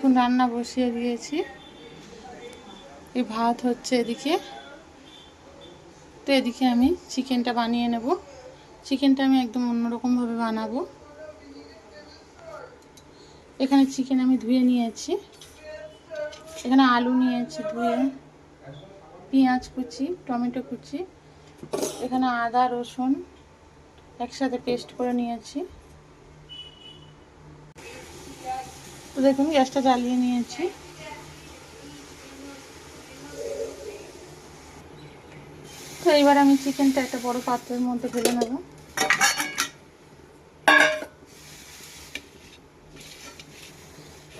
এখন রান্না বসিয়ে দিয়েছি। এই ভাত হচ্ছে এদিকে, তো এদিকে আমি চিকেনটা বানিয়ে নেব। চিকেনটা আমি একদম অন্যরকমভাবে বানাবো। এখানে চিকেন আমি ধুয়ে নিয়েছি, এখানে আলু নিয়েছি ধুয়ে, পেঁয়াজ কুচি, টমেটো কুচি, এখানে আদা রসুন একসাথে পেস্ট করে নিয়েছি। তো দেখুন গ্যাসটা জ্বালিয়ে নিয়েছি। তো এবার আমি চিকেনটা একটা বড় পাত্রের মধ্যে ঢেলে নেব।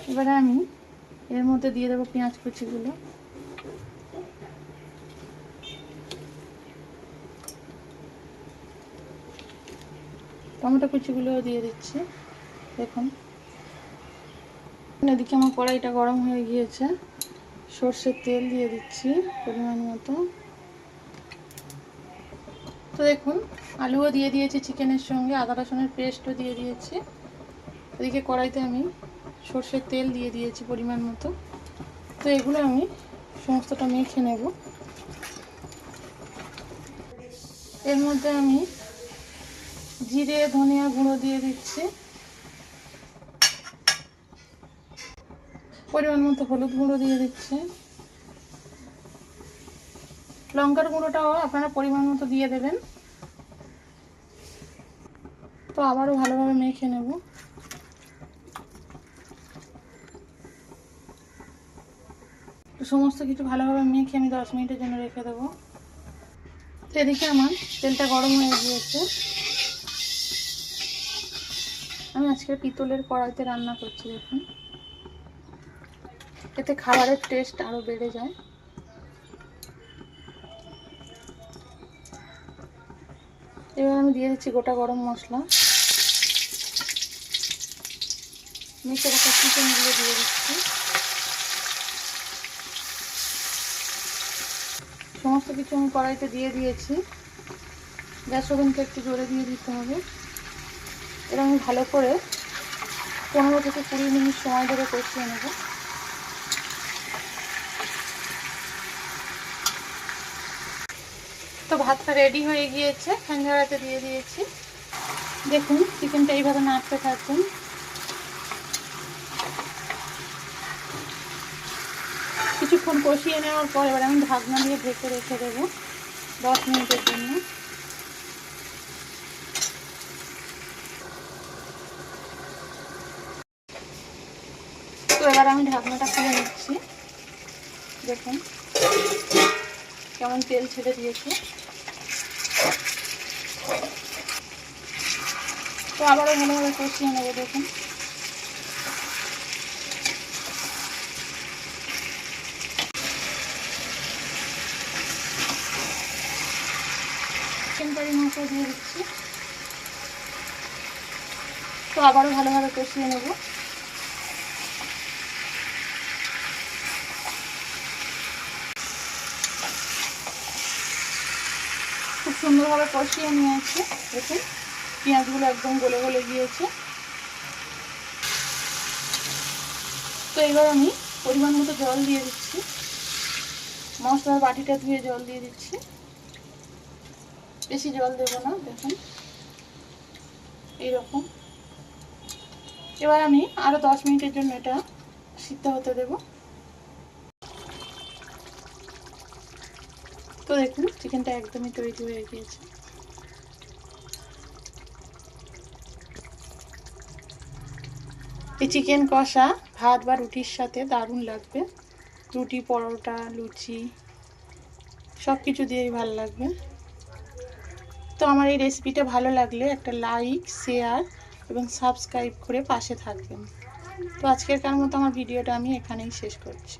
এবারে আমি এর মধ্যে দিয়ে দেবো পেঁয়াজ কুচিগুলো। টমেটো কুচিগুলোও দিয়ে দিচ্ছি। দেখুন এদিকে আমার কড়াইটা গরম হয়ে গিয়েছে, সর্ষের তেল দিয়ে দিচ্ছি পরিমাণ মতো। তো দেখুন আলুও দিয়ে দিয়েছি চিকেনের সঙ্গে, আদা রসুনের পেস্টও দিয়ে দিয়েছি। এদিকে কড়াইতে আমি সর্ষের তেল দিয়ে দিয়েছি পরিমাণ মতো। তো এগুলো আমি সমস্তটা মেখে নেব। এর মধ্যে আমি জিরে ধনিয়া গুঁড়ো দিয়ে দিচ্ছি, পরিমাণ মতো হলুদ গুঁড়ো দিয়ে দিচ্ছি, লঙ্কার গুঁড়োটাও আপনারা পরিমাণ মতো দিয়ে দেবেন। তো আবারও ভালোভাবে মেখে নেব। সমস্ত কিছু ভালোভাবে মেখে আমি 10 মিনিটের জন্য রেখে দেবো। তো এদিকে আমার তেলটা গরম হয়ে গিয়েছে। আমি আজকে পিতলের কড়াইতে রান্না করছি। দেখুন এতে খাবারের টেস্ট আরও বেড়ে যায়। এবার আমি দিয়ে দিচ্ছি গোটা গরম মশলা, মেখে রাখা চিকেনগুলো দিয়ে দিচ্ছি। সমস্ত কিছু আমি কড়াইতে দিয়ে দিয়েছি। গ্যাস ওভেনটা একটু জোরে দিয়ে দিতে হবে। এটা আমি ভালো করে 15 থেকে 20 মিনিট সময় ধরে কষিয়ে নেব। তো ভাতটা রেডি হয়ে গিয়েছে, ফ্যান ঝাড়াতে দিয়ে দিয়েছি। দেখুন চিকেনটা এইভাবে নাড়তে থাকুন। কিছুক্ষণ কষিয়ে নেওয়ার পর এবার আমি ঢাকনা দিয়ে ঢেকে রেখে দেবো 10 মিনিটের জন্য। তো এবার আমি ঢাকনাটা খুলে নিচ্ছি। দেখুন কেমন তেল ছেড়ে দিয়েছে। তো আবারও ভালোভাবে কষিয়ে নেবো। দেখুন চিকেন কারি মশলা দিয়ে দিচ্ছি। তো আবারও ভালোভাবে কষিয়ে নেব। খুব সুন্দরভাবে কষিয়ে নিয়েছি। দেখুন পেঁয়াজগুলো একদম গলে গলে গিয়েছে। তো এবার আমি পরিমাণ মতো জল দিয়ে দিচ্ছি। মশলার বাটিটা ধুয়ে জল দিয়ে দিচ্ছি, বেশি জল দেবো না। দেখুন এইরকম। এবার আমি আরও 10 মিনিটের জন্য এটা সিদ্ধ হতে দেব। তো দেখুন চিকেনটা একদমই তৈরি হয়ে গিয়েছে। এই চিকেন কষা ভাত বা রুটির সাথে দারুণ লাগবে। রুটি, পরোটা, লুচি সব কিছু দিয়েই ভালো লাগবে। তো আমার এই রেসিপিটা ভালো লাগলে একটা লাইক, শেয়ার এবং সাবস্ক্রাইব করে পাশে থাকবেন। তো আজকের মতো আমার ভিডিওটা আমি এখানেই শেষ করছি।